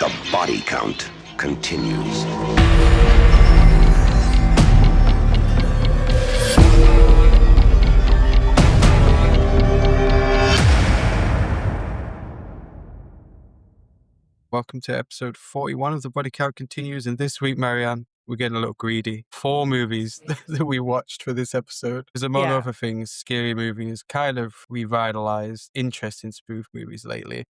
The body count continues. Welcome to episode 41 of The Body Count Continues. And this week, Marianne, we're getting a little greedy. 4 movies that we watched for this episode. Because among other things, Scary Movie has kind of revitalized interest in spoof movies lately.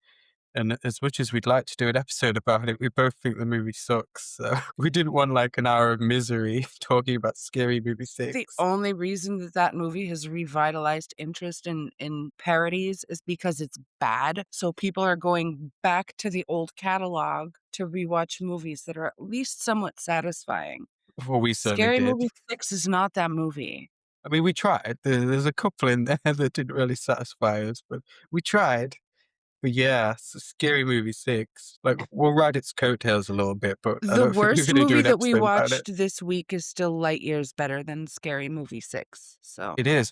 And as much as we'd like to do an episode about it, we both think the movie sucks. So we didn't want like an hour of misery talking about Scary Movie 6. The only reason that movie has revitalized interest in parodies is because it's bad. So people are going back to the old catalog to rewatch movies that are at least somewhat satisfying. Well, we certainly Scary did. Movie 6 is not that movie. I mean, we tried. There's a couple in there that didn't really satisfy us, but we tried. But yeah, Scary Movie 6. Like, we'll ride its coattails a little bit, but I The don't think we're worst going to do movie an that we episode about it. watched this week is still light years better than Scary Movie 6. So It is.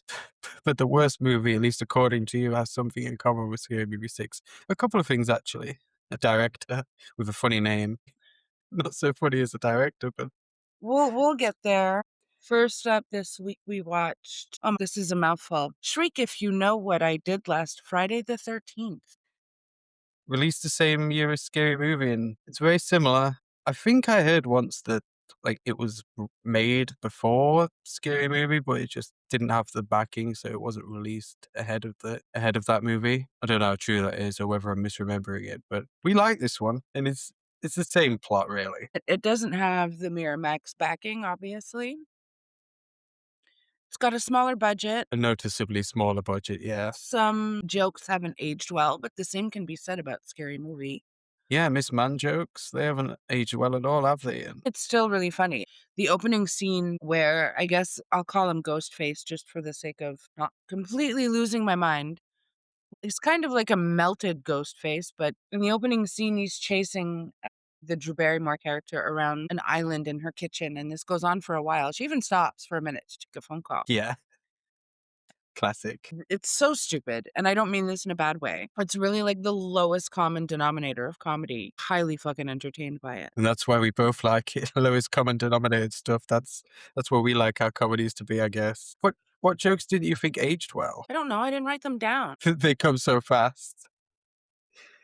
But the worst movie, at least according to you, has something in common with Scary Movie 6. A couple of things, actually. A director with a funny name. Not so funny as a director, but we'll get there. First up this week we watched this is a mouthful. Shriek If You Know What I Did Last Friday the 13th. released the same year as Scary Movie, and it's very similar. I think I heard once that like it was made before Scary Movie, but it just didn't have the backing, so it wasn't released ahead of that movie. I don't know how true that is or whether I'm misremembering it, but we like this one, and it's the same plot, really. It doesn't have the Miramax backing, obviously. It's got a smaller budget. A noticeably smaller budget, yeah. Some jokes haven't aged well, but the same can be said about Scary Movie. Yeah, Miss Man jokes, they haven't aged well at all, have they? It's still really funny. The opening scene where, I guess I'll call him Ghostface just for the sake of not completely losing my mind. It's kind of like a melted Ghostface, but in the opening scene, he's chasing the Drew Barrymore character around an island in her kitchen, and this goes on for a while. She even stops for a minute to take a phone call. Yeah. Classic. It's so stupid, and I don't mean this in a bad way. It's really like the lowest common denominator of comedy. Highly fucking entertained by it. And that's why we both like it. Lowest common denominator stuff. That's where we like our comedies to be, I guess. What jokes didn't you think aged well? I don't know. I didn't write them down. They come so fast.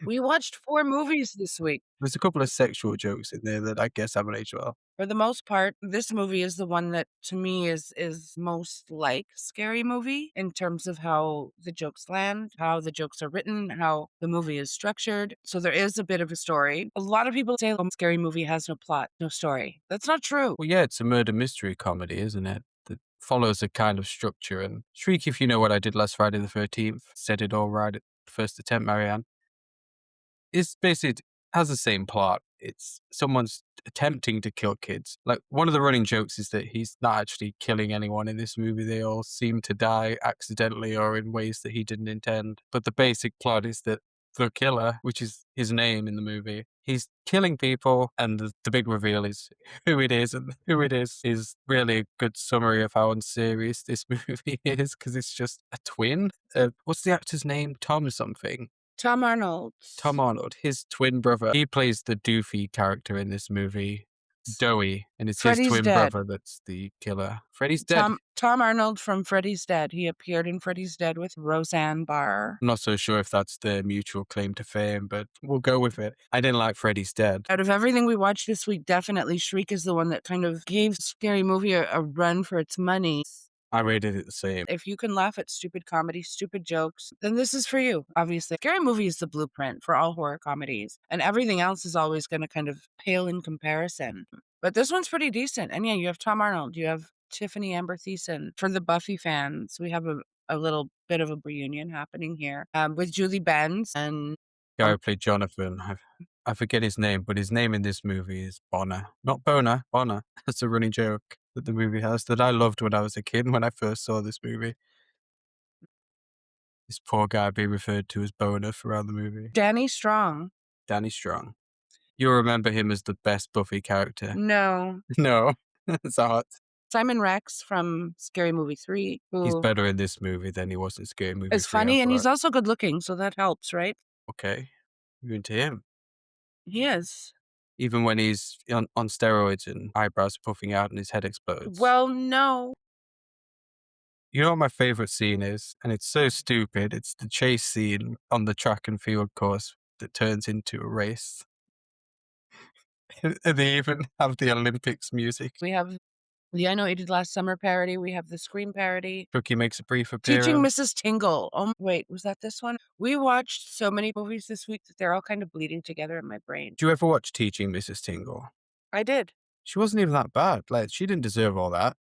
We watched 4 movies this week. There's a couple of sexual jokes in there that I guess haven't aged well. For the most part, this movie is the one that to me is most like Scary Movie in terms of how the jokes land, how the jokes are written, how the movie is structured. So there is a bit of a story. A lot of people say Scary Movie has no plot, no story. That's not true. Well, yeah, it's a murder mystery comedy, isn't it? That follows a kind of structure. And Shriek If You Know What I Did Last Friday the 13th, said it all right at the first attempt, Marianne. It's basically has the same plot. It's someone's attempting to kill kids. Like, one of the running jokes is that he's not actually killing anyone in this movie. They all seem to die accidentally or in ways that he didn't intend. But the basic plot is that the killer, which is his name in the movie, he's killing people, and the big reveal is who it is, and who it is really a good summary of how unserious this movie is, because it's just a twin. What's the actor's name? Tom something. Tom Arnold. Tom Arnold, his twin brother. He plays the doofy character in this movie, Doughy, and it's Freddy's his twin dead. brother that's the killer. Freddy's dead. Tom Arnold from Freddy's Dead. He appeared in Freddy's Dead with Roseanne Barr. I'm not so sure if that's their mutual claim to fame, but we'll go with it. I didn't like Freddy's Dead. Out of everything we watched this week, definitely Shriek is the one that kind of gave Scary Movie a run for its money. I rated it the same. If you can laugh at stupid comedy, stupid jokes, then this is for you, obviously. Scary Movie is the blueprint for all horror comedies, and everything else is always going to kind of pale in comparison. But this one's pretty decent. And yeah, you have Tom Arnold, you have Tiffany Amber Thiessen. For the Buffy fans, we have a little bit of a reunion happening here with Julie Benz and Guy who played Jonathan. I forget his name, but his name in this movie is Bonner. Not Boner, Bonner. That's a running joke that the movie has that I loved when I was a kid when I first saw this movie. This poor guy being referred to as Boner throughout the movie. Danny Strong. Danny Strong. You'll remember him as the best Buffy character. No. No. It's hot. Simon Rex from Scary Movie 3. He's better in this movie than he was in Scary Movie 3. It's funny, and he's also good looking, so that helps, right? Okay. You're into him. He is. Even when he's on steroids and eyebrows puffing out and his head explodes. Well, no. You know what my favorite scene is? And it's so stupid. It's the chase scene on the track and field course that turns into a race. And they even have the Olympics music. We have the I Know What You Did Last Summer parody. We have the Scream parody. Cookie makes a brief Teaching appearance. Mrs. Tingle. Oh, wait, was that this one? We watched so many movies this week that they're all kind of bleeding together in my brain. Do you ever watch Teaching Mrs. Tingle? I did. She wasn't even that bad. Like, she didn't deserve all that.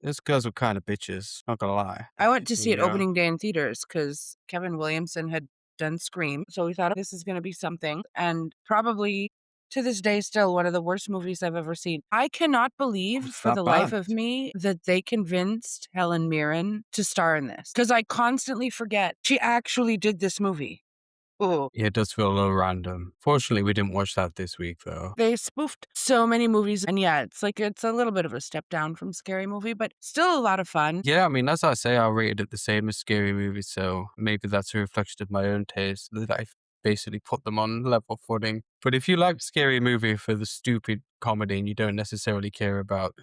Those girls were kind of bitches, not gonna lie. I went to see it Yeah. opening day in theaters because Kevin Williamson had done Scream. So we thought this is going to be something. And probably to this day, still one of the worst movies I've ever seen. I cannot believe It's for that the life bad. of me that they convinced Helen Mirren to star in this because I constantly forget she actually did this movie. Oh, Yeah, it does feel a little random. Fortunately, we didn't watch that this week, though. they spoofed so many movies. And yeah, it's a little bit of a step down from Scary Movie, but still a lot of fun. Yeah, I mean, as I say, I rated it the same as Scary Movie, so maybe that's a reflection of my own taste, that I've basically put them on level footing. But if you like Scary Movie for the stupid comedy and you don't necessarily care about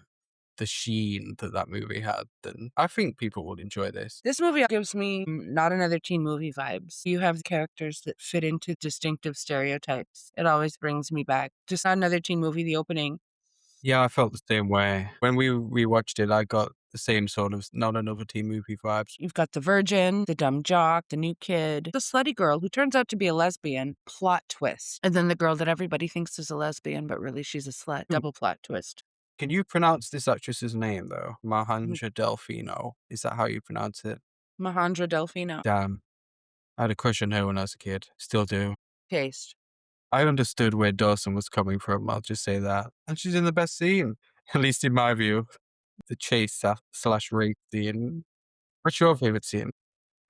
the sheen that that movie had, then I think people will enjoy this. This movie gives me not another teen movie vibes. You have characters that fit into distinctive stereotypes. It always brings me back. Just not another teen movie, the opening. Yeah, I felt the same way. When we rewatched it, I got the same sort of not another teen movie vibes. You've got the virgin, the dumb jock, the new kid, the slutty girl who turns out to be a lesbian. Plot twist. And then the girl that everybody thinks is a lesbian, but really she's a slut. Double plot twist. Can you pronounce this actress's name, though? Mahanja Delfino. Is that how you pronounce it? Mahandra Delfino. Damn. I had a crush on her when I was a kid. Still do. Taste. I understood where Dawson was coming from, I'll just say that. And she's in the best scene, at least in my view. The chase slash rape scene. What's your favorite scene?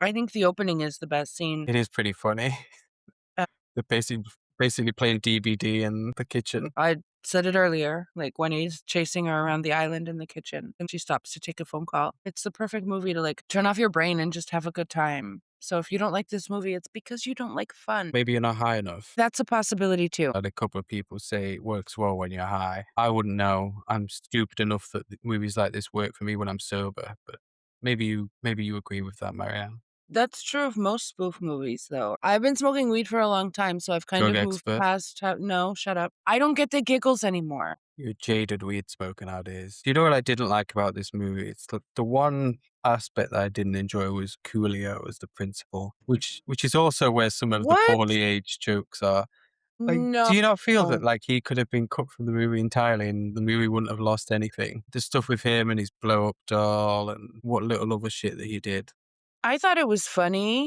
I think the opening is the best scene. It is pretty funny. Uh, They're basically playing DBD in the kitchen. I said it earlier, like when he's chasing her around the island in the kitchen and she stops to take a phone call. It's the perfect movie to like turn off your brain and just have a good time. So if you don't like this movie, it's because you don't like fun. Maybe you're not high enough. That's a possibility too. Had a couple of people say it works well when you're high. I wouldn't know. I'm stupid enough that movies like this work for me when I'm sober, but maybe you agree with that, Marianne. That's true of most spoof movies, though. I've been smoking weed for a long time, so I've kind Drug of moved expert. past. No, shut up. I don't get the giggles anymore. You're jaded weed smoker nowadays. Do you know what I didn't like about this movie? It's the one aspect that I didn't enjoy was Coolio as the principal, which is also where some of the What? poorly aged jokes are. Like, No. do you not feel that like he could have been cut from the movie entirely and the movie wouldn't have lost anything? The stuff with him and his blow up doll and what little other shit that he did. I thought it was funny.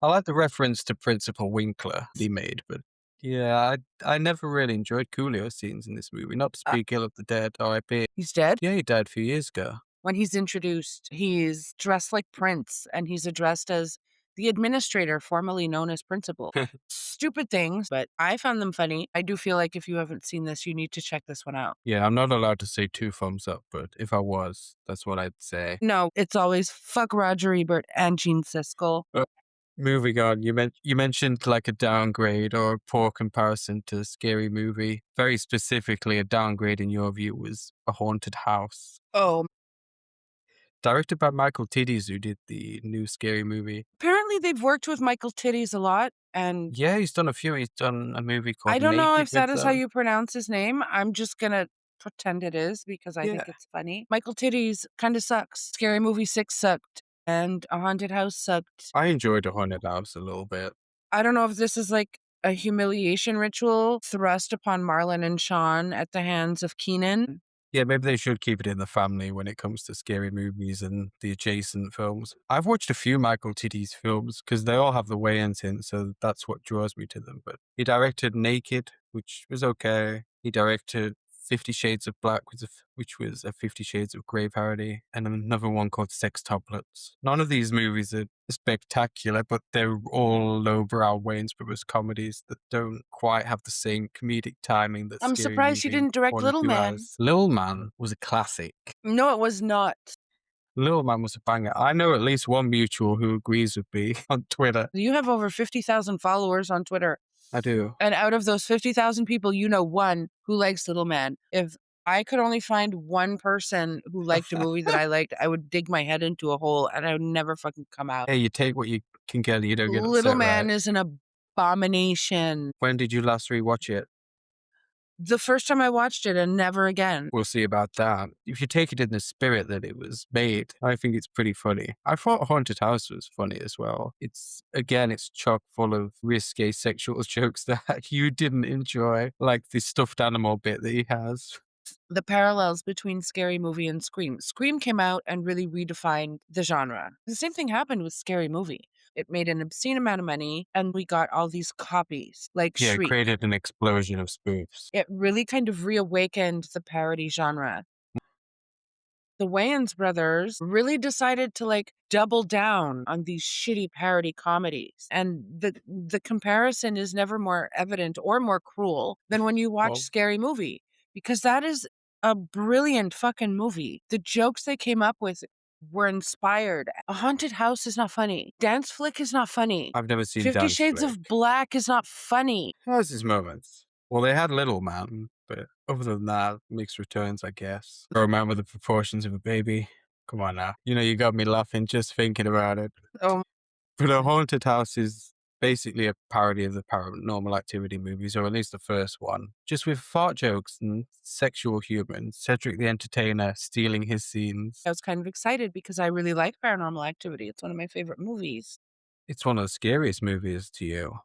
I like the reference to Principal Winkler he made, but yeah, I never really enjoyed Coolio scenes in this movie. Not to speak ill of the dead, R.I.P. He's dead. Yeah, he died a few years ago. When he's introduced, he's dressed like Prince and he's addressed as the administrator, formerly known as principal. Stupid things, but I found them funny. I do feel like if you haven't seen this, you need to check this one out. Yeah, I'm not allowed to say 2 thumbs up, but if I was, that's what I'd say. No, it's always fuck Roger Ebert and Gene Siskel. Moving on, you mentioned like a downgrade or a poor comparison to a Scary Movie. Very specifically, a downgrade in your view was A Haunted House. Oh, Directed by Michael Tiddies, who did the new Scary Movie. apparently they've worked with Michael Tiddies a lot, and Yeah, he's done a few. He's done a movie called I don't know Naked if that with is how them. you pronounce his name. I'm just gonna pretend it is because I think Yeah. it's funny. Michael Tiddies kind of sucks. Scary Movie 6 sucked, and A Haunted House sucked. I enjoyed A Haunted House a little bit. I don't know if this is like a humiliation ritual thrust upon Marlon and Sean at the hands of Keenan. Yeah, maybe they should keep it in the family when it comes to scary movies and the adjacent films. I've watched a few Michael Tiddies films because they all have the Wayans in, so that's what draws me to them. But he directed Naked, which was okay. He directed 50 Shades of Black, which was a 50 Shades of Grey parody, and another one called Sex Tablets. None of these movies are spectacular, but they're all lowbrow Wayans Brothers comedies that don't quite have the same comedic timing that I'm Scary surprised he Movie didn't direct 1 and Little 2 Man. has. Little Man was a classic. No, it was not. Little Man was a banger. I know at least one mutual who agrees with me on Twitter. You have over 50,000 followers on Twitter. I do. And out of those 50,000 people, you know one who likes Little Man. If I could only find one person who liked a movie that I liked, I would dig my head into a hole and I would never fucking come out. Hey, you take what you can get, you don't get Little upset, right? Man is an abomination. When did you last rewatch it? The first time I watched it and never again. We'll see about that. If you take it in the spirit that it was made, I think it's pretty funny. I thought Haunted House was funny as well. It's chock full of risque sexual jokes that you didn't enjoy, like the stuffed animal bit that he has. The parallels between Scary Movie and Scream. Scream came out and really redefined the genre. The same thing happened with Scary Movie. It made an obscene amount of money, and we got all these copies, like Yeah, it Shriek. created an explosion of spoofs. It really kind of reawakened the parody genre. The Wayans brothers really decided to like double down on these shitty parody comedies. And the comparison is never more evident or more cruel than when you watch Well, Scary Movie, because that is a brilliant fucking movie. The jokes they came up with were inspired. A Haunted House is not funny. Dance Flick is not funny. I've never seen 50 Dance Shades Flick. of Black is not funny. Has his moments. Well, they had Little Man, but other than that, mixed returns, I guess. Or a man with the proportions of a baby. Come on now. You got me laughing just thinking about it. Oh, But A Haunted House is basically a parody of the Paranormal Activity movies, or at least the first one. Just with fart jokes and sexual humor and Cedric the Entertainer stealing his scenes. I was kind of excited because I really like Paranormal Activity. It's one of my favorite movies. It's one of the scariest movies to you.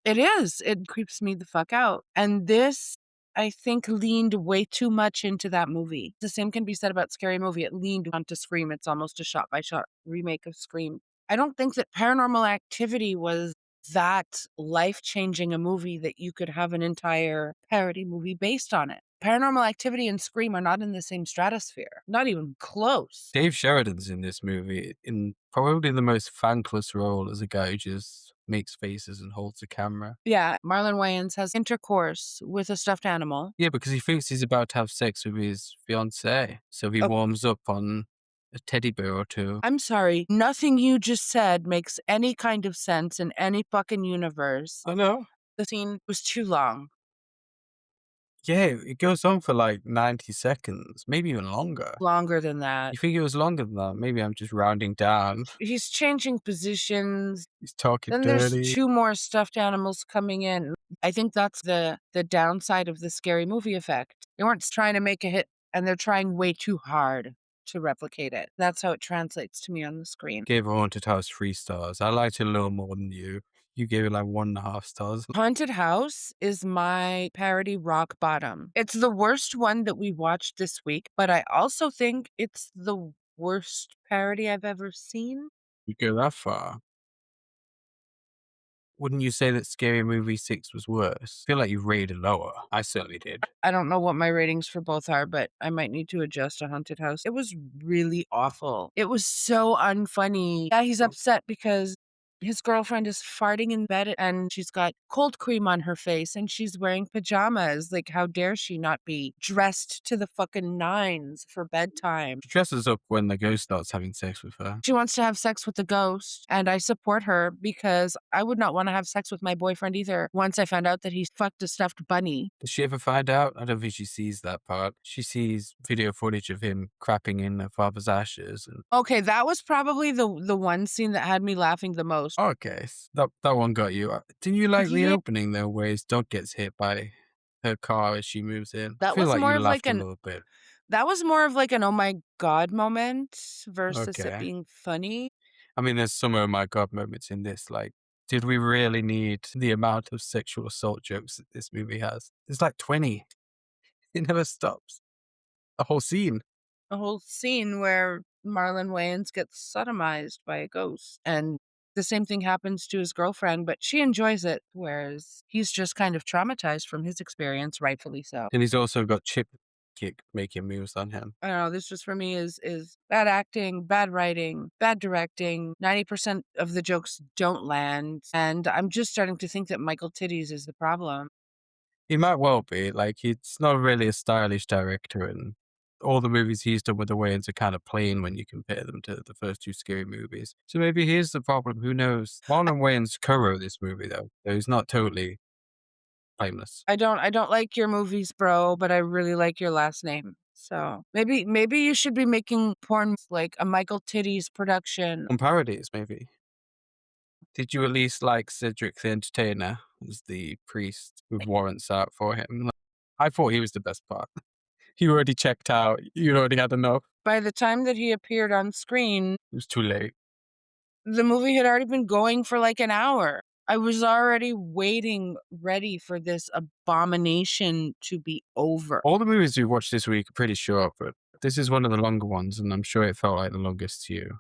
It is. It creeps me the fuck out. And this, I think, leaned way too much into that movie. The same can be said about Scary Movie. It leaned onto Scream. It's almost a shot by shot remake of Scream. I don't think that Paranormal Activity was that life changing a movie that you could have an entire parody movie based on it. Paranormal Activity and Scream are not in the same stratosphere, not even close. Dave Sheridan's in this movie in probably the most thankless role as a guy who just makes faces and holds the camera. Yeah, Marlon Wayans has intercourse with a stuffed animal. Yeah, because he thinks he's about to have sex with his fiancée, so he Oh. warms up on a teddy bear or two. I'm sorry, nothing you just said makes any kind of sense in any fucking universe. I know. The scene was too long. Yeah, it goes on for like 90 seconds, maybe even longer. Longer than that. You think it was longer than that? Maybe I'm just rounding down. He's changing positions. He's talking Then dirty. there's two more stuffed animals coming in. I think that's the downside of the Scary Movie effect. They weren't trying to make a hit, and they're trying way too hard to replicate it. That's how it translates to me on the screen. Gave Haunted House 3 stars. I liked it a little more than you. You gave it like 1.5 stars. Haunted House is my parody rock bottom. It's the worst one that we watched this week, but I also think it's the worst parody I've ever seen. You go that far. Wouldn't you say that Scary Movie 6 was worse? I feel like you rated lower. I certainly did. I don't know what my ratings for both are, but I might need to adjust to Haunted House. It was really awful. It was so unfunny. Yeah, he's upset because his girlfriend is farting in bed and she's got cold cream on her face and she's wearing pajamas. Like, how dare she not be dressed to the fucking nines for bedtime? She dresses up when the ghost starts having sex with her. She wants to have sex with the ghost, and I support her because I would not want to have sex with my boyfriend either once I found out that he fucked a stuffed bunny. Does she ever find out? I don't think she sees that part. She sees video footage of him crapping in her father's ashes. And Okay, that was probably the one scene that had me laughing the most. okay, that one got you. Didn't you like the Yeah. opening though, where his dog gets hit by her car as she moves in? I That feel was like more you of laughed like a little bit. That was more of like an oh my god moment versus it Okay. being funny. I mean, there's some oh my god moments in this. Like, did we really need the amount of sexual assault jokes that this movie has? There's like 20. It never stops. A whole scene. A whole scene where Marlon Wayans gets sodomized by a ghost. And the same thing happens to his girlfriend, but she enjoys it, whereas he's just kind of traumatized from his experience, rightfully so. And he's also got Chip Kick making moves on him. I don't know, this just for me is bad acting, bad writing, bad directing. 90% of the jokes don't land. And I'm just starting to think that Michael Titties is the problem. He might well be. Like, he's not really a stylish director, and all the movies he's done with the Wayans are kind of plain when you compare them to the first two Scary movies. So maybe here's the problem. Who knows? Marlon Wayans co-wrote this movie, though, so he's not totally timeless. I don't like your movies, bro, but I really like your last name. So maybe you should be making porn like a Michael Titties production. On parodies, maybe. Did you at least like Cedric the Entertainer as the priest with warrants out for him? I thought he was the best part. You already checked out. You already had enough. By the time that he appeared on screen, It was too late. the movie had already been going for like an hour. I was already waiting, ready for this abomination to be over. All the movies we watched this week are pretty short, but this is one of the longer ones, and I'm sure it felt like the longest to you.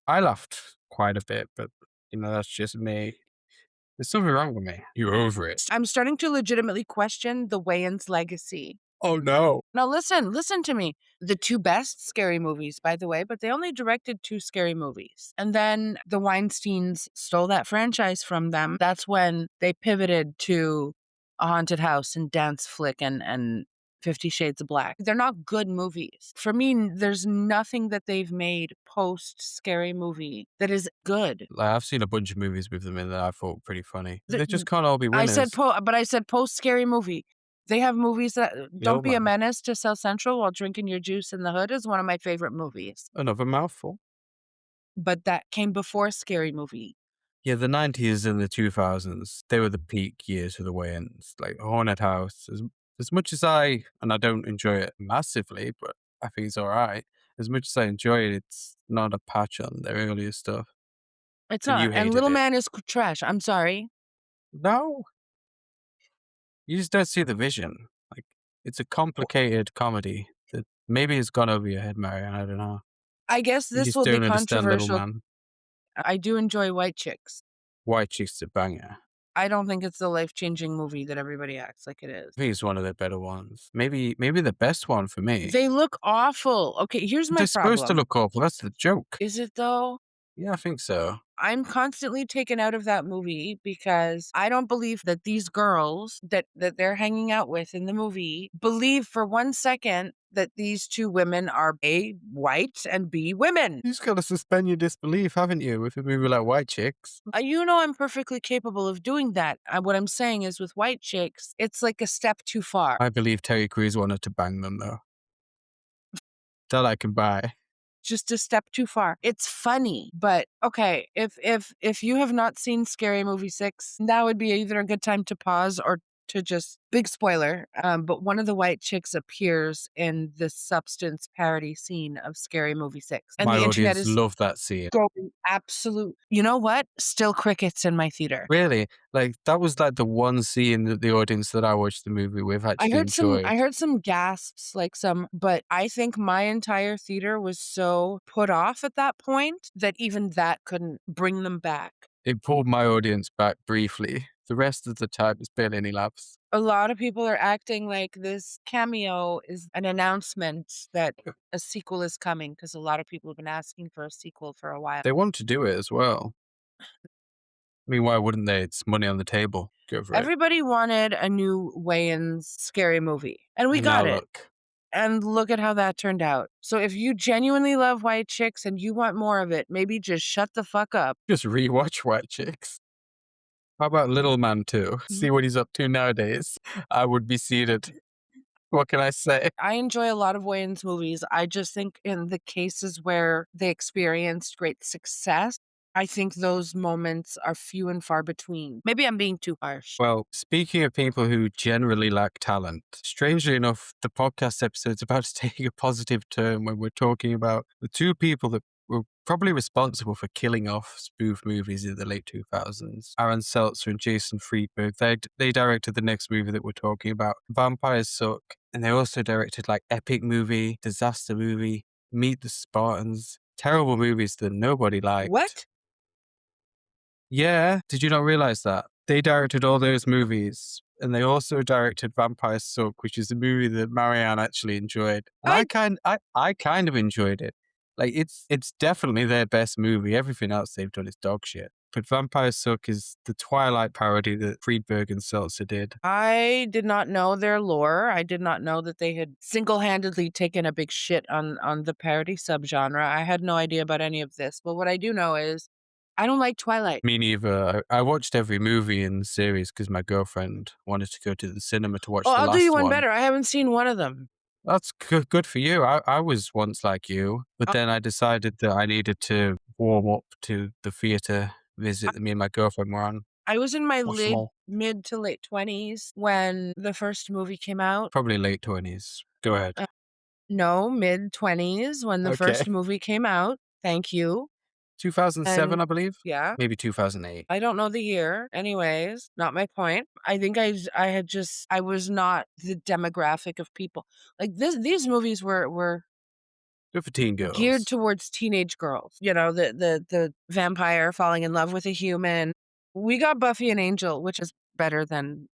I laughed quite a bit, but that's just me. There's something wrong with me. You're over it. I'm starting to legitimately question the Wayans legacy. Oh no. Now listen to me. The two best scary movies, by the way, but they only directed two scary movies. And then the Weinsteins stole that franchise from them. That's when they pivoted to a haunted house and dance flick and 50 Shades of Black. They're not good movies. For me, there's nothing that they've made post scary movie that is good. Like, I've seen a bunch of movies with them in that I thought pretty funny. The- They just can't all be I winners. said post scary movie. They have movies that Don't Be a man. Menace to South Central While Drinking Your Juice in the Hood is one of my favorite movies. Another mouthful. But that came before Scary Movie. Yeah, the 90s and the 2000s, they were the peak years for the Wayans. Like Haunted House, as much as I don't enjoy it massively, but I think it's all right. As much as I enjoy it, it's not a patch on their earlier stuff. It's And not. you And hated Little it. Man is trash. I'm sorry. No. You just don't see the vision. Like, it's a complicated comedy that maybe has gone over your head, Marianne. I don't know. I guess You this just will be don't understand Little controversial. Man. I do enjoy White Chicks. White Chick's a banger. I don't think it's the life-changing movie that everybody acts like it is. I think it's one of the better ones. Maybe the best one for me. They look awful. Okay, here's my They're supposed to problem. look awful. That's the joke. Is it though? Yeah, I think so. I'm constantly taken out of that movie because I don't believe that these girls that they're hanging out with in the movie believe for 1 second that these two women are A, white, and B, women. You just gotta suspend your disbelief, haven't you, with a movie like White Chicks? You know I'm perfectly capable of doing that. What I'm saying is with White Chicks, it's like a step too far. I believe Terry Crews wanted to bang them, though. That I can buy. Just a step too far. It's funny, but okay, if you have not seen Scary Movie 6, that would be either a good time to pause or to just big spoiler. But one of the white chicks appears in the substance parody scene of Scary Movie 6. And My the internet audience is love that scene. going absolute. You know what? Still crickets in my theater. Really? Like, that was like the one scene that the audience that I watched the movie with actually enjoyed. I heard some gasps, but I think my entire theater was so put off at that point that even that couldn't bring them back. It pulled my audience back briefly. The rest of the time, it's barely any laughs. A lot of people are acting like this cameo is an announcement that a sequel is coming because a lot of people have been asking for a sequel for a while. They want to do it as well. I mean, why wouldn't they? It's money on the table. Go for it. Everybody wanted a new Wayans scary movie, and we And got now it. look. And look at how that turned out. So if you genuinely love White Chicks and you want more of it, maybe just shut the fuck up. Just rewatch White Chicks. How about Little Man too? See what he's up to nowadays. I would be seated. What can I say? I enjoy a lot of Wayans movies. I just think in the cases where they experienced great success, I think those moments are few and far between. Maybe I'm being too harsh. Well, speaking of people who generally lack talent, strangely enough, the podcast episode's about to take a positive turn when we're talking about the two people that were probably responsible for killing off spoof movies in the late 2000s. Aaron Seltzer and Jason Friedberg. They directed the next movie that we're talking about, Vampires Suck. And they also directed like Epic Movie, Disaster Movie, Meet the Spartans. Terrible movies that nobody liked. What? Yeah, did you not realize that? They directed all those movies, and they also directed Vampire Suck, which is a movie that Marianne actually enjoyed. And I kind of enjoyed it. Like, it's definitely their best movie. Everything else they've done is dog shit. But Vampire Suck is the Twilight parody that Friedberg and Seltzer did. I did not know their lore. I did not know that they had single-handedly taken a big shit on the parody subgenre. I had no idea about any of this. But what I do know is I don't like Twilight. Me neither. I watched every movie in the series because my girlfriend wanted to go to the cinema to watch Oh, the I'll do you last one one. better. I haven't seen one of them. That's good for you. I was once like you, but Uh, then I decided that I needed to warm up to the theater visit that me and my girlfriend were on. I was in my Watch them all. mid to late 20s when the first movie came out. Probably late 20s. Go ahead. No, mid 20s when the Okay. first movie came out. Thank you. 2007, And I believe? yeah, Maybe 2008. I don't know the year. Anyways, not my point. I think I was not the demographic of people. Like these movies were Good for teen geared girls. towards teenage girls. You know, the vampire falling in love with a human. We got Buffy and Angel, which is better than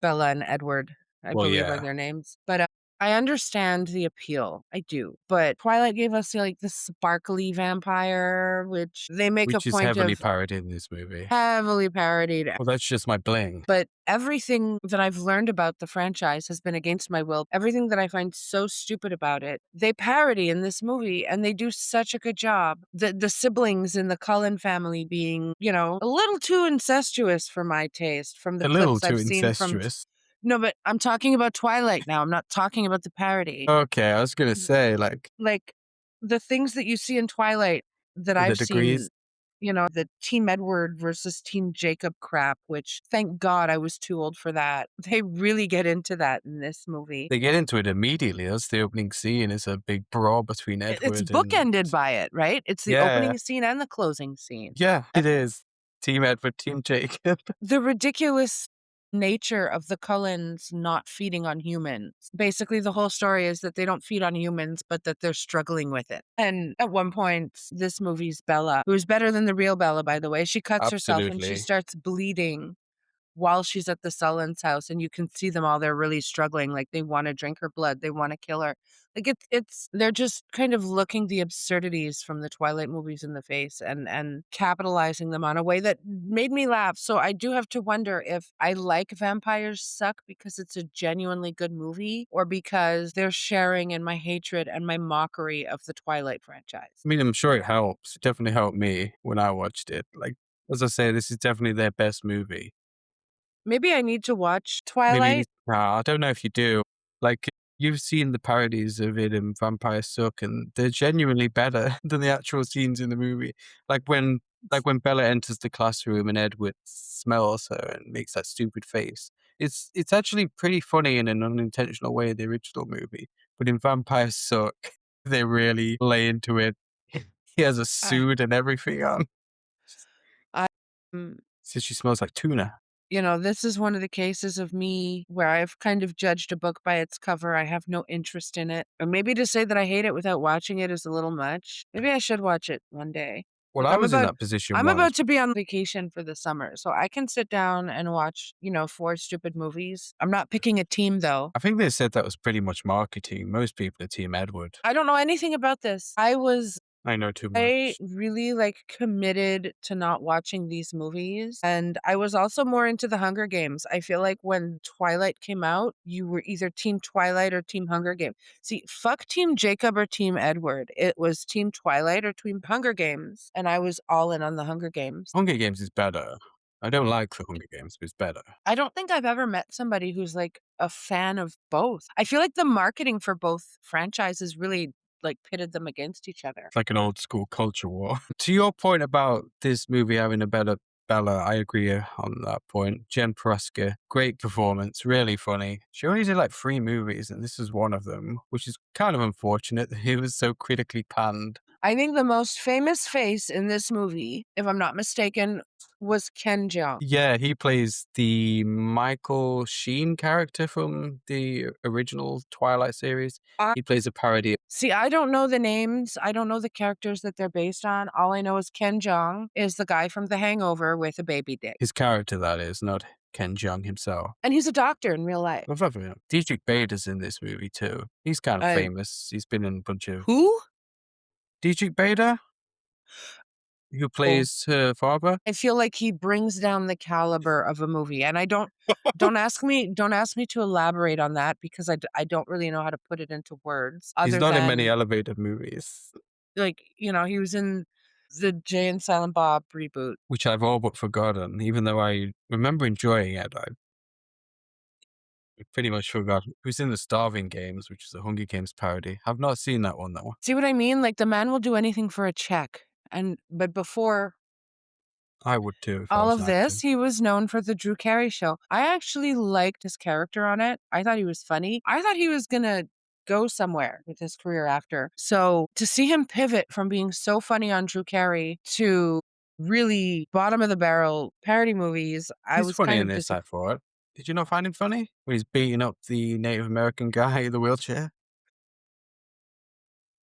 Bella and Edward, I Well, believe are yeah. their names. But I understand the appeal. I do. But Twilight gave us like the sparkly vampire, which they make a Which is point heavily of parodied in this movie. heavily parodied. Well, that's just my bling. But everything that I've learned about the franchise has been against my will. Everything that I find so stupid about it, they parody in this movie and they do such a good job. The siblings in the Cullen family being, you know, a little too incestuous for my taste from the A little clips too I've seen from incestuous. no, but I'm talking about Twilight now. I'm not talking about the parody. Okay, I was gonna say, like, Like the things that you see in Twilight that the I've degrees, seen, you know, the Team Edward versus Team Jacob crap, which thank God I was too old for that. They really get into that in this movie. they get into it immediately. That's the opening scene. It's a big brawl between It's Edward and bookended by it, right? It's the yeah, opening scene and the closing scene. yeah, it is. Team Edward, Team Jacob. The ridiculous nature of the Cullens not feeding on humans. Basically, the whole story is that they don't feed on humans, but that they're struggling with it. And at one point, this movie's Bella, who's better than the real Bella, by the way, she cuts herself and she Absolutely. starts bleeding while she's at the Sullens house, and you can see them all, they're really struggling, like, they wanna drink her blood, they wanna kill her. Like, it's they're just kind of looking the absurdities from the Twilight movies in the face and capitalizing them on a way that made me laugh, so I do have to wonder if I like Vampires Suck because it's a genuinely good movie or because they're sharing in my hatred and my mockery of the Twilight franchise. I mean, I'm sure it helps. It definitely helped me when I watched it. Like, as I say, this is definitely their best movie. Maybe I need to watch Maybe you need, Twilight. I don't know if you do. Like, you've seen the parodies of it in Vampire Suck, and they're genuinely better than the actual scenes in the movie. Like when Bella enters the classroom and Edward smells her and makes that stupid face. It's actually pretty funny in an unintentional way in the original movie, but in Vampire Suck, they really lay into it. He has a I suit and everything on. I mm. Says she smells like tuna. You know, this is one of the cases of me where I've kind of judged a book by its cover. I have no interest in it. Or maybe to say that I hate it without watching it is a little much. Maybe I should watch it one day. Well, Like I was in that position I'm once. about to be on vacation for the summer, so I can sit down and watch, you know, 4 stupid movies. I'm not picking a team though. I think they said that was pretty much marketing. Most people are Team Edward. I don't know anything about this. I know too I much. really, like, committed to not watching these movies, and I was also more into the Hunger Games. I feel like when Twilight came out, you were either Team Twilight or Team Hunger Game. See, fuck Team Jacob or Team Edward. It was Team Twilight or Team Hunger Games, and I was all in on the Hunger Games. Hunger Games is better. I don't like the Hunger Games, but it's better. I don't think I've ever met somebody who's, like, a fan of both. I feel like the marketing for both franchises really, like, pitted them against each other. It's like an old school culture war. To your point about this movie having a better Bella, I agree on that point. Jen Praska, great performance, really funny. She only did like 3 movies, and this is one of them, which is kind of unfortunate that he was so critically panned. I think the most famous face in this movie, if I'm not mistaken, was Ken Jeong. Yeah, he plays the Michael Sheen character from the original Twilight series. I He plays a parody. See, I don't know the names. I don't know the characters that they're based on. All I know is Ken Jeong is the guy from The Hangover with a baby dick. His character, that is, not Ken Jeong himself. And he's a doctor in real life. I've ever him. Dietrich Bader's in this movie too. He's kind of I famous. He's been in a bunch of Who? Dietrich Bader, who Oh. plays her father. I feel like he brings down the caliber of a movie, and I don't ask me to elaborate on that because I don't really know how to put it into words He's other not in many than, elevated movies. like, you know, he was in The Jay and Silent Bob reboot. which I've all but forgotten, even though I remember enjoying it. I pretty much forgot. It was in the Starving Games, which is a Hunger Games parody. I've not seen that one though. See what I mean? Like, the man will do anything for a check. But before I would too if I all was of an this, actor. he was known for the Drew Carey Show. I actually liked his character on it. I thought he was funny. I thought he was gonna go somewhere with his career after. So to see him pivot from being so funny on Drew Carey to really bottom of the barrel parody movies, I He's was funny kind in of this, disappointed. I thought. Did you not find him funny? When he's beating up the Native American guy in the wheelchair?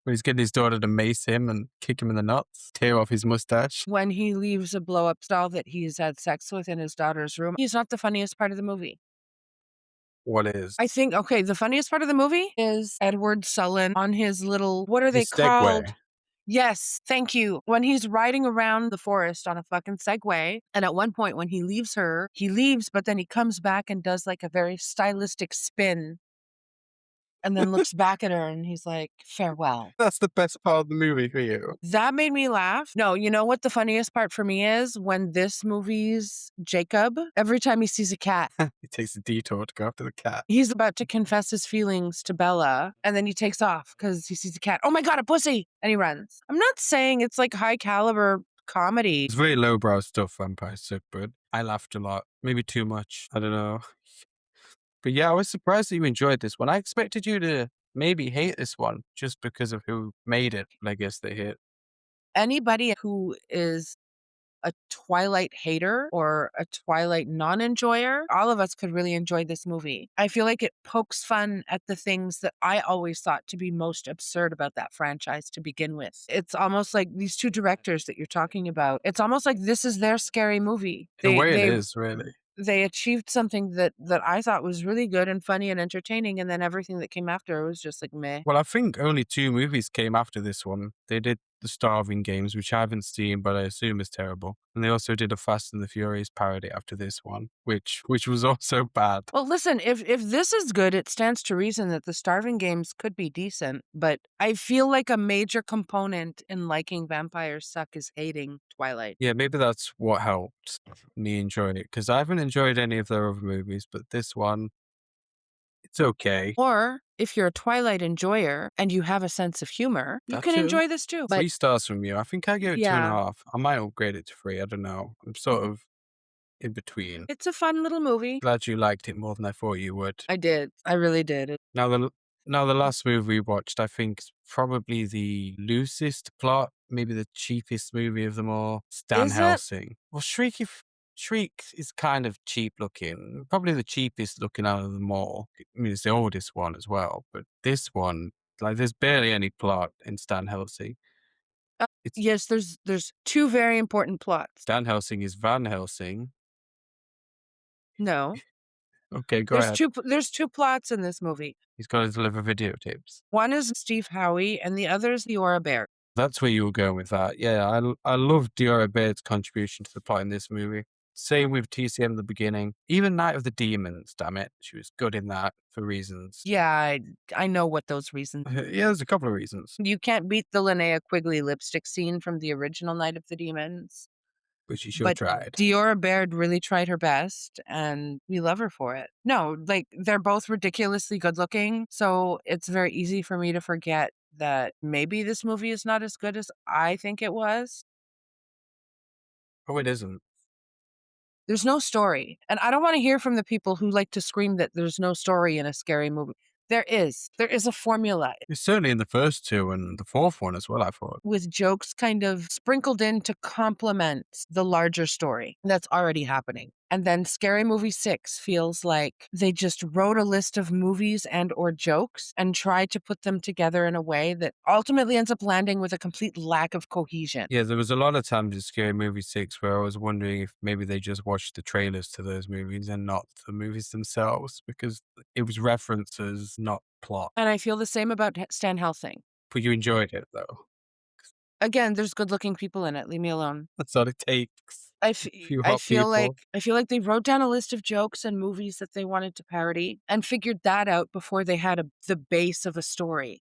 When he's getting his daughter to mace him and kick him in the nuts, tear off his mustache. When he leaves a blow up doll that he's had sex with in his daughter's room, he's not the funniest part of the movie. What is? I think, okay, the funniest part of the movie is Edward Sullen on his little, what are they His called? Segway. Yes, thank you. When he's riding around the forest on a fucking Segway, and at one point when he leaves her, he leaves, but then he comes back and does like a very stylistic spin and then looks back at her and he's like, farewell. That's the best part of the movie for you. That made me laugh. No, you know what the funniest part for me is? When this movie's Jacob, every time he sees a cat, He takes a detour to go after the cat. he's about to confess his feelings to Bella, and then he takes off because he sees a cat. Oh my God, a pussy! And he runs. I'm not saying it's like high caliber comedy. It's very lowbrow stuff, Vampire Sick, but I laughed a lot. Maybe too much. I don't know. But yeah, I was surprised that you enjoyed this one. I expected you to maybe hate this one just because of who made it. But I guess they hit. Anybody who is a Twilight hater or a Twilight non enjoyer, all of us could really enjoy this movie. I feel like it pokes fun at the things that I always thought to be most absurd about that franchise to begin with. It's almost like these two directors that you're talking about. It's almost like this is their scary movie. In a way, it is, really. They achieved something that I thought was really good and funny and entertaining, and then everything that came after was just like meh. Well, I think only 2 movies came after this one. They did The Starving Games, which I haven't seen, but I assume is terrible. And they also did a Fast and the Furious parody after this one, which was also bad. Well, listen, if this is good, it stands to reason that the Starving Games could be decent, but I feel like a major component in liking Vampires Suck is hating Twilight. Yeah, maybe that's what helped me enjoy it, because I haven't enjoyed any of their other movies, but this one, it's okay. Or if you're a Twilight enjoyer and you have a sense of humor, you That can too. enjoy this too. But 3 stars from you. I think I gave it yeah, 2.5. I might upgrade it to 3. I don't know. I'm sort of in between. it's a fun little movie. Glad you liked it more than I thought you would. I did. I really did. Now the last movie we watched, I think, is probably the loosest plot, maybe the cheapest movie of them all. Stan Is it? Helsing. Well, Shriek is kind of cheap looking, probably the cheapest looking out of them all. I mean, it's the oldest one as well, but this one, like, there's barely any plot in Stan Helsing. It's Yes, there's two very important plots. Stan Helsing is Van Helsing. No, Okay, go ahead. there's two plots in this movie. He's got to deliver videotapes. One is Steve Howie, and the other is Leora Bear. That's where you were going with that. Yeah, I love Diora Baird's contribution to the plot in this movie. Same with TCM at the beginning. Even Night of the Demons, damn it. She was good in that for reasons. Yeah, I know what those reasons. Yeah, there's a couple of reasons. You can't beat the Linnea Quigley lipstick scene from the original Night of the Demons. But she sure But tried. Diora Baird really tried her best, and we love her for it. No, like, they're both ridiculously good looking, so it's very easy for me to forget that maybe this movie is not as good as I think it was. Oh, it isn't. There's no story, and I don't wanna hear from the people who like to scream that there's no story in a scary movie. There is. There is a formula It's certainly in the first 2 and the 4th one as well, I thought. with jokes kind of sprinkled in to complement the larger story that's already happening. And then Scary Movie 6 feels like they just wrote a list of movies and or jokes and tried to put them together in a way that ultimately ends up landing with a complete lack of cohesion. Yeah, there was a lot of times in Scary Movie 6 where I was wondering if maybe they just watched the trailers to those movies and not the movies themselves, because it was references, not plot. And I feel the same about Stan Helsing. But you enjoyed it, though. Again, there's good-looking people in it. Leave me alone. That's all it takes. I A few I hot feel like people. I feel like they wrote down a list of jokes and movies that they wanted to parody and figured that out before they had the base of a story.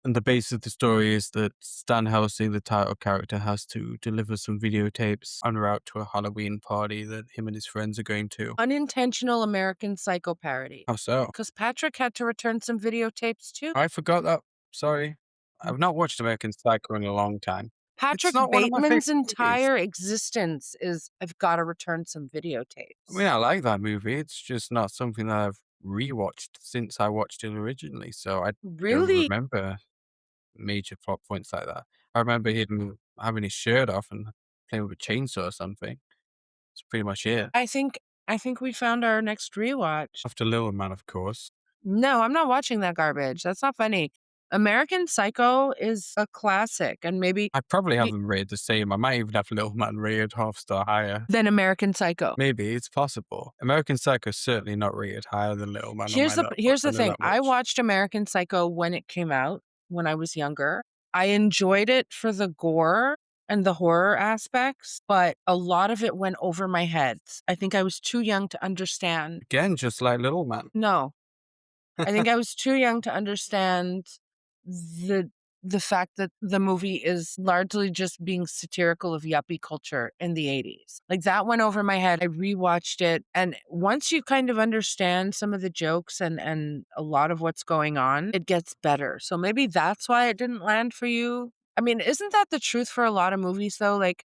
And the base of the story is that Stan Helsing, the title character, has to deliver some videotapes en route to a Halloween party that him and his friends are going to. Unintentional American Psycho parody. How so? Because Patrick had to return some videotapes too. I forgot that. Sorry. I've not watched American Psycho in a long time. It's Patrick not one of my favorite Bateman's movies. entire existence is I've got to return some I mean, videotapes. I like that movie. It's just not something that I've rewatched since I watched it originally. So I don't Really? remember major plot points like that. I remember him having his shirt off and playing with a chainsaw or something. That's pretty much it. I think we found our next rewatch. After Little Man, of course. No, I'm not watching that garbage. That's not funny. American Psycho is a classic, and maybe I probably have y- them rated the same. I might even have Little Man rated half star higher. than American Psycho. Maybe, it's possible. American Psycho is certainly not rated higher than Little Man on my notebook. Here's I the know thing. that I much. watched American Psycho when it came out when I was younger. I enjoyed it for the gore and the horror aspects, but a lot of it went over my head. I think I was too young to understand. Again, just like Little Man. No, I think I was too young to understand the the fact that the movie is largely just being satirical of yuppie culture in the 80s. Like that went over my head. I rewatched it, and once you kind of understand some of the jokes and a lot of what's going on, it gets better. So maybe that's why it didn't land for you. I mean, isn't that the truth for a lot of movies though? Like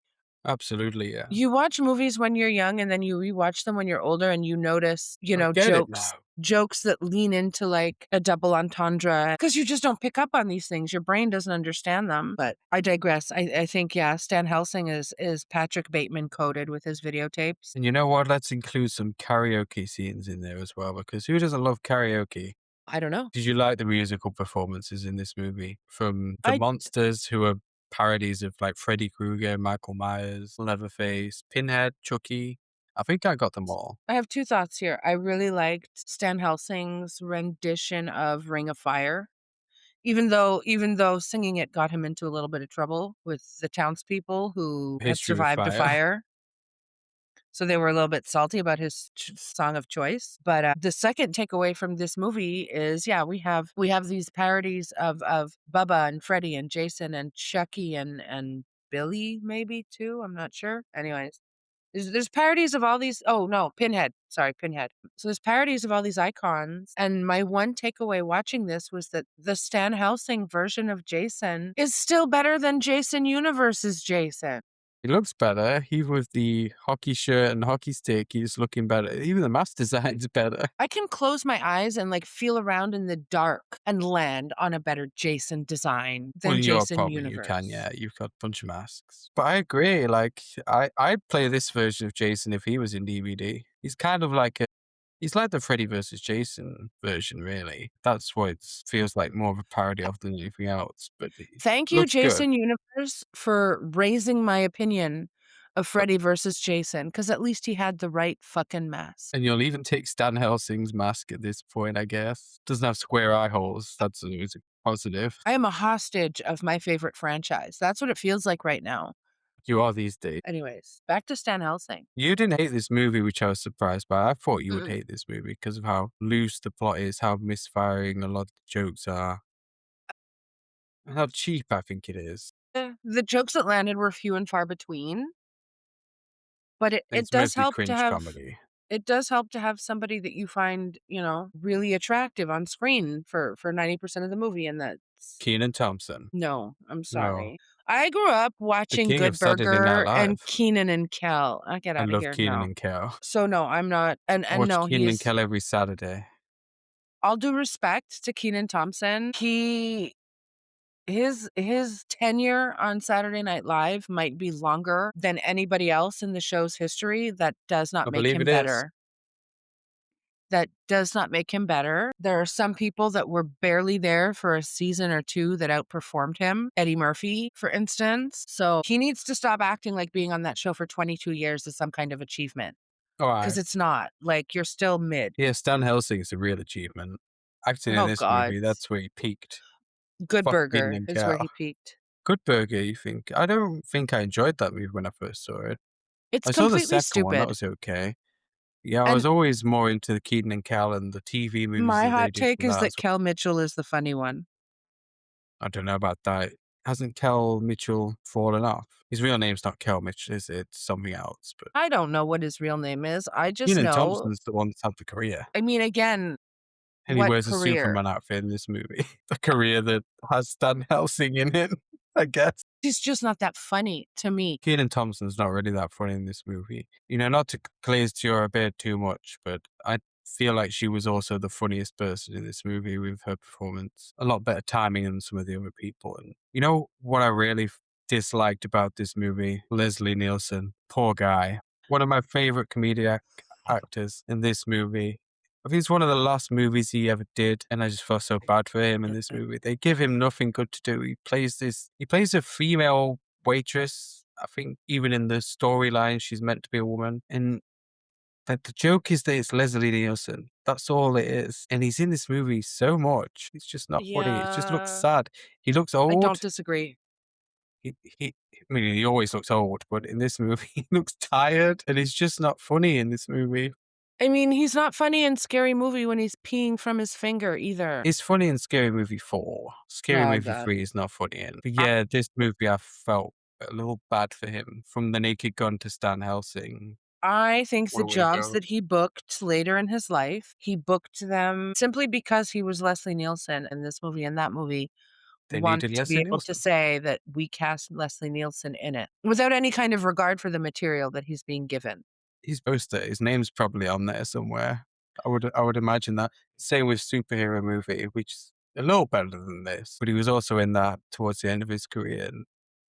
Absolutely, yeah. you watch movies when you're young and then you rewatch them when you're older and you notice, I get it jokes now. jokes that lean into like a double entendre because you just don't pick up on these things. Your brain doesn't understand them. But I digress. I think yeah, Stan Helsing is Patrick Bateman coded with his videotapes. And you know what? Let's include some karaoke scenes in there as well, because who doesn't love karaoke? I don't know. Did you like the musical performances in this movie? From the I monsters, who are parodies of like Freddy Krueger, Michael Myers, Leatherface, Pinhead, Chucky. I think I got them all. I have two thoughts here. I really liked Stan Helsing's rendition of Ring of Fire. Even though singing it got him into a little bit of trouble with the townspeople who had History with survived a Fire. fire. So they were a little bit salty about his song of choice. But the second takeaway from this movie is, yeah, we have these parodies of Bubba and Freddy and Jason and Chucky and Billy maybe too. I'm not sure. Anyways, there's parodies of all these. Oh no, Pinhead. Sorry, Pinhead. So there's parodies of all these icons. And my one takeaway watching this was that the Stan Helsing version of Jason is still better than Jason Universe's Jason. He looks better. He with the hockey shirt and hockey stick, he's looking better. Even the mask design's better. I can close my eyes and like feel around in the dark and land on a better Jason design Well, than in your Jason apartment you can, Universe. yeah. You've got a bunch of masks. But I agree, like I'd play this version of Jason if he was in DVD. He's kind of like he's like the Freddy versus Jason version, really. That's what it feels like, more of a parody of than anything else. But he Thank you, looks good. Jason Universe, for raising my opinion of Freddy versus Jason, because at least he had the right fucking mask. And you'll even take Stan Helsing's mask at this point, I guess. Doesn't have square eye holes. That's always a positive. I am a hostage of my favorite franchise. That's what it feels like right now. You are these days. Anyways, back to Stan Helsing. You didn't hate this movie, which I was surprised by. I thought you would Mm-mm. hate this movie because of how loose the plot is, how misfiring a lot of the jokes are, and how cheap I think it is. The jokes that landed were few and far between, but it, And it it's does mostly help to cringe have comedy. it does help to have somebody that you find, really attractive on screen for 90% of the movie, and that's Keenan Thompson. no, I'm No. sorry. I grew up The watching king Good of Saturday Night Burger and Live. Keenan and Kel. Get I out of love here. Keenan No. and Kel. So no, I'm not. And I and watch no, Keenan and Kel every Saturday. all due respect to Keenan Thompson, his tenure on Saturday Night Live might be longer than anybody else in the show's history. That does not I make believe him it is. better. That does not make him better. There are some people that were barely there for a season or two that outperformed him. Eddie Murphy, for instance. So he needs to stop acting like being on that show for 22 years is some kind of achievement. All Because right. it's not. Like, you're still mid. Yeah, Stan Helsing is a real achievement. Acting in Oh, this God. movie, that's where he peaked. Good Fuck Keenan Burger and is where Kel. he peaked. Good Burger, you think? I don't think I enjoyed that movie when I first saw it. It's I saw the completely second one, that stupid. was okay. Yeah, I And was always more into the Keaton and Kel and the TV movies my that they hot did take from is that that as well. Kel Mitchell is the funny one. I don't know about that. Hasn't Kel Mitchell fallen off? His real name's not Kel Mitchell, is it? It's something else. But I don't know what his real name is. I just Kenan know, Thompson's the one that's had the career. I mean, again, And he what wears a career? Superman outfit in this movie. A career that has Stan Helsing in it, I guess. He's just not that funny to me. Kenan Thompson's not really that funny in this movie. You know, not to glaze your beard too much, but I feel like she was also the funniest person in this movie with her performance. A lot better timing than some of the other people. And you know what I really disliked about this movie? Leslie Nielsen. Poor guy. One of my favorite comedic actors in this movie. I think it's one of the last movies he ever did, and I just felt so bad for him in this movie. They give him nothing good to do. He plays a female waitress. I think even in the storyline, she's meant to be a woman. And the joke is that it's Leslie Nielsen. That's all it is. And he's in this movie so much. It's just not funny. It just looks Yeah, sad. He looks I don't old. disagree. I mean, he always looks old, but in this movie, he looks tired. And he's just not funny in this movie. I mean, he's not funny in Scary Movie when he's peeing from his finger either. It's funny in Scary Movie 4. Scary Oh, Movie God. 3 is not funny in. But yeah, this movie I felt a little bad for him. From The Naked Gun to Stan Helsing. I think the Where would it jobs go? that he booked later in his life, he booked them simply because he was Leslie Nielsen in this movie and that movie. They Want needed to be Leslie able to Nielsen. say that we cast Leslie Nielsen in it without any kind of regard for the material that he's being given. His poster, his name's probably on there somewhere. I would imagine that. Same with superhero movie, which is a little better than this. But he was also in that towards the end of his career. And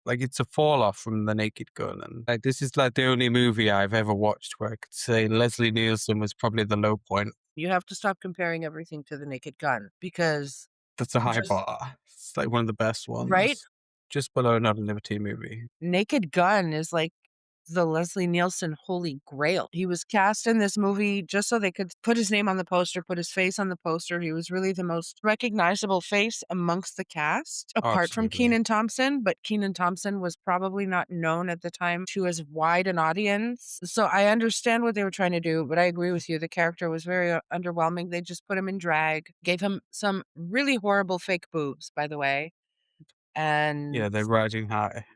like it's a fall off from The Naked Gun. And like this is like the only movie I've ever watched where I could say Leslie Nielsen was probably the low point. You have to stop comparing everything to The Naked Gun because That's a high just bar. It's like one of the best right? ones. Just below Not a Liberty movie. Naked Gun is like the Leslie Nielsen holy grail. He was cast in this movie just so they could put his name on the poster, put his face on the poster. He was really the most recognizable face amongst the cast, apart from Absolutely. Kenan Thompson. But Kenan Thompson was probably not known at the time to as wide an audience. So I understand what they were trying to do, but I agree with you. The character was very underwhelming. They just put him in drag, gave him some really horrible fake boobs, by the way. And Yeah, they're riding high.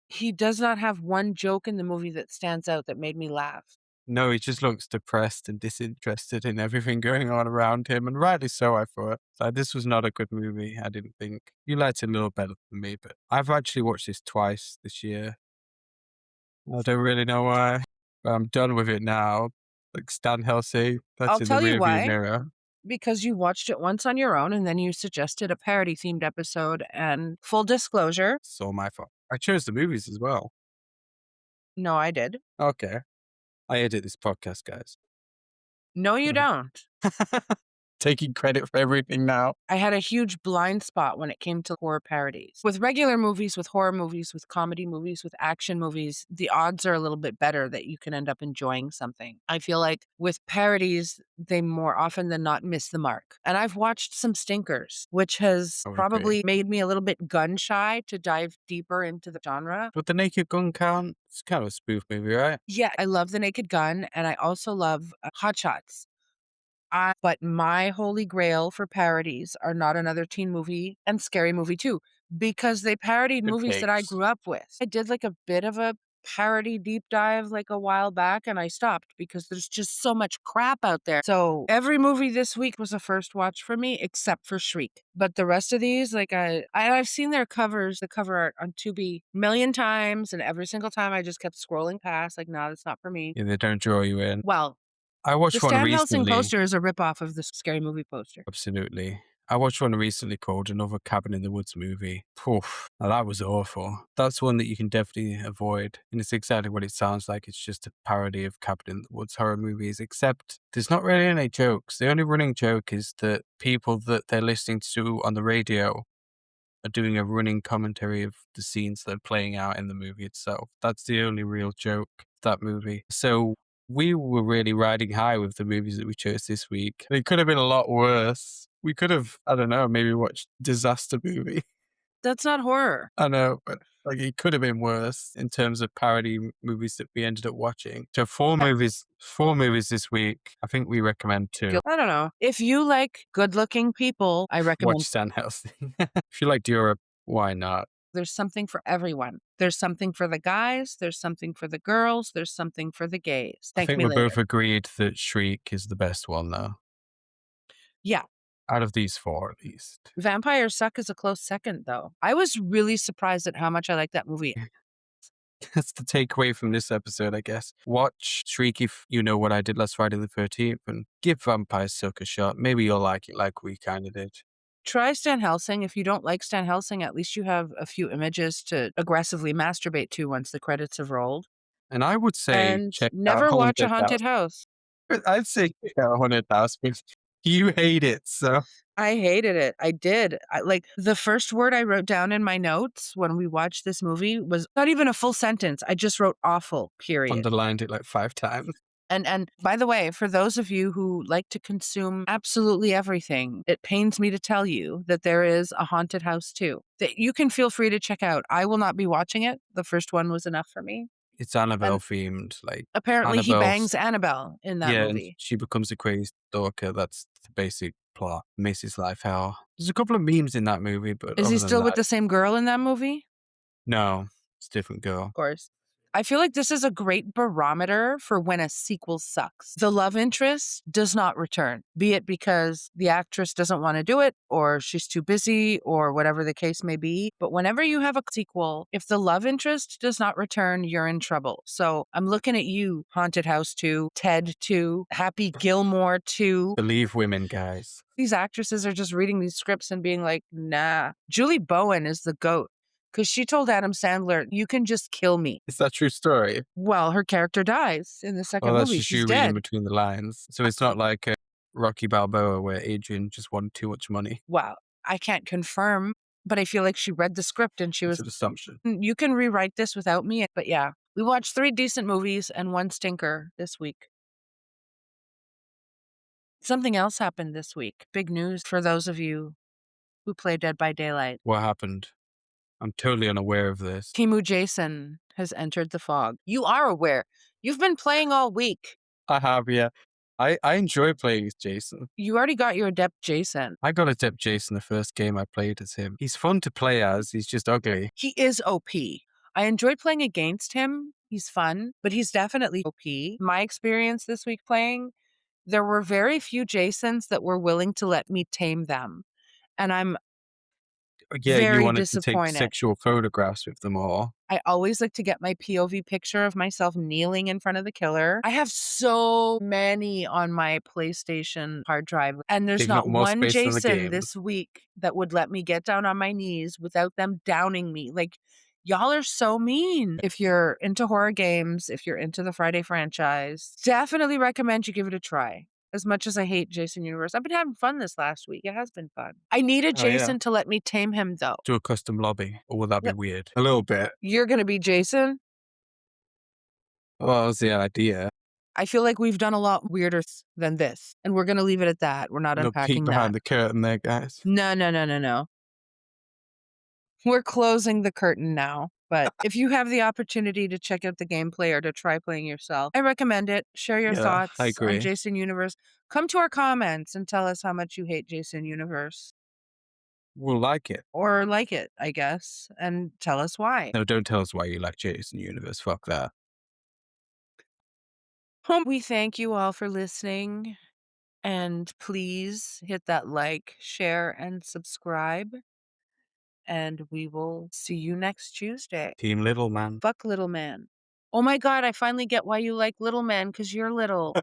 he does not have one joke in the movie that stands out that made me laugh. No, he just looks depressed and disinterested in everything going on around him, and rightly so, I thought. Like, this was not a good movie, I didn't think. You liked it a little better than me, but I've actually watched this twice this year. I don't really know why, but I'm done with it now. Like Stan Helsing, I'll that's in the tell you rearview why. mirror. Because you watched it once on your own and then you suggested a parody themed episode. And full disclosure, It's all my fault. I chose the movies as well. no, I did. Okay. I edit this podcast, guys. No, you Right. don't. Taking credit for everything now. I had a huge blind spot when it came to horror parodies. With regular movies, with horror movies, with comedy movies, with action movies, the odds are a little bit better that you can end up enjoying something. I feel like with parodies, they more often than not miss the mark. And I've watched some stinkers, which has I would probably agree. made me a little bit gun shy to dive deeper into the genre. But The Naked Gun count? It's kind of a spoof movie, right? Yeah, I love The Naked Gun, and I also love Hot Shots. But my holy grail for parodies are Not Another Teen Movie and Scary Movie 2 because they parodied Good movies that I takes. grew up with. I did like a bit of a parody deep dive like a while back and I stopped because there's just so much crap out there. So every movie this week was a first watch for me except for Shriek. But the rest of these, like I've seen their covers, the cover art on Tubi a million times, and every single time I just kept scrolling past like, nah, that's not for me. Yeah, they don't draw you in. Well, I the watched one Stan Helsing recently. poster is a ripoff of the Scary Movie poster. Absolutely. I watched one recently called Another Cabin in the Woods movie. Poof. Now that was awful. That's one that you can definitely avoid. And it's exactly what it sounds like. It's just a parody of Cabin in the Woods horror movies, except there's not really any jokes. The only running joke is that people that they're listening to on the radio are doing a running commentary of the scenes that are playing out in the movie itself. That's the only real joke of that movie. So we were really riding high with the movies that we chose this week. It could have been a lot worse. We could have, I don't know, maybe watched Disaster Movie. That's not horror. I know, but like it could have been worse in terms of parody movies that we ended up watching. So four movies this week. I think we recommend two. I don't know. If you like good-looking people, I Watch recommend. Stan Helsing. If you liked Europe, why not? There's something for everyone. There's something for the guys, there's something for the girls, there's something for the gays. I Thank think me we're later. both agreed that Shriek is the best one, though. Yeah. Out of these four, at least. Vampires Suck is a close second, though. I was really surprised at how much I like that movie. That's the takeaway from this episode, I guess. Watch Shriek if you know what I did last Friday the 13th, and give Vampire Suck a shot. Maybe you'll like it like we kind of did. Try Stan Helsing. If you don't like Stan Helsing, at least you have a few images to aggressively masturbate to once the credits have rolled. And I would say And check out never watch a haunted house. I'd say check out Haunted House, but you hate it, so I hated it. I did. The first word I wrote down in my notes when we watched this movie was not even a full sentence. I just wrote awful, period. underlined it like 5 times. And by the way, for those of you who like to consume absolutely everything, it pains me to tell you that there is a haunted house too that you can feel free to check out. I will not be watching it. The first one was enough for me. It's Annabelle themed, like Apparently, he Annabelle's bangs Annabelle in that yeah, and movie. she becomes a crazy stalker. That's the basic plot. Makes his life hell. There's a couple of memes in that movie, but Is he other than still with that, the same girl in that movie? no, it's a different girl. Of course. I feel like this is a great barometer for when a sequel sucks. The love interest does not return, be it because the actress doesn't want to do it, or she's too busy, or whatever the case may be. But whenever you have a sequel, if the love interest does not return, you're in trouble. So I'm looking at you, Haunted House 2, Ted 2, Happy Gilmore 2. Believe women, guys. These actresses are just reading these scripts and being like, nah. Julie Bowen is the GOAT. Because she told Adam Sandler, you can just kill me. Is that true story? Well, her character dies in the second Oh, that's movie. just She's you reading dead. between the lines. So it's not like Rocky Balboa where Adrian just wanted too much money. Wow. I can't confirm, but I feel like she read the script and she It's was, an assumption. you can rewrite this without me. But yeah, we watched 3 decent movies and 1 stinker this week. Something else happened this week. Big news for those of you who play Dead by Daylight. What happened? I'm totally unaware of this. Kimu Jason has entered the fog. You are aware. You've been playing all week. I have, yeah. I enjoy playing as Jason. You already got your adept Jason. I got Adept Jason the first game I played as him. He's fun to play as, he's just ugly. He is OP. I enjoyed playing against him. He's fun, but he's definitely OP. My experience this week playing, there were very few Jasons that were willing to let me tame them. And I'm Yeah, you very wanted to take disappointed. sexual photographs with them all. I always like to get my POV picture of myself kneeling in front of the killer. I have so many on my PlayStation hard drive, and there's Taking not up more one space than the Jason game. this week that would let me get down on my knees without them downing me. Like, y'all are so mean. If you're into horror games, if you're into the Friday franchise, definitely recommend you give it a try. As much as I hate Jason Universe, I've been having fun this last week. It has been fun. I need a Oh, yeah. Jason to let me tame him, though. Do a custom lobby, or would that be Yep. weird? A little bit. You're going to be Jason? Well, that was the idea. I feel like we've done a lot weirder than this, and we're going to leave it at that. We're not Little peek unpacking behind that. the curtain there, guys. No. We're closing the curtain now. But if you have the opportunity to check out the gameplay or to try playing yourself, I recommend it. Share your Yeah, thoughts I on agree. Jason Universe. Come to our comments and tell us how much you hate Jason Universe. We'll like it. Or like it, I guess, and tell us why. No, don't tell us why you like Jason Universe. Fuck that. We thank you all for listening. And please hit that like, share, and subscribe. And we will see you next Tuesday. Team Little Man. Fuck Little Man. Oh my God, I finally get why you like Little Man, because you're little.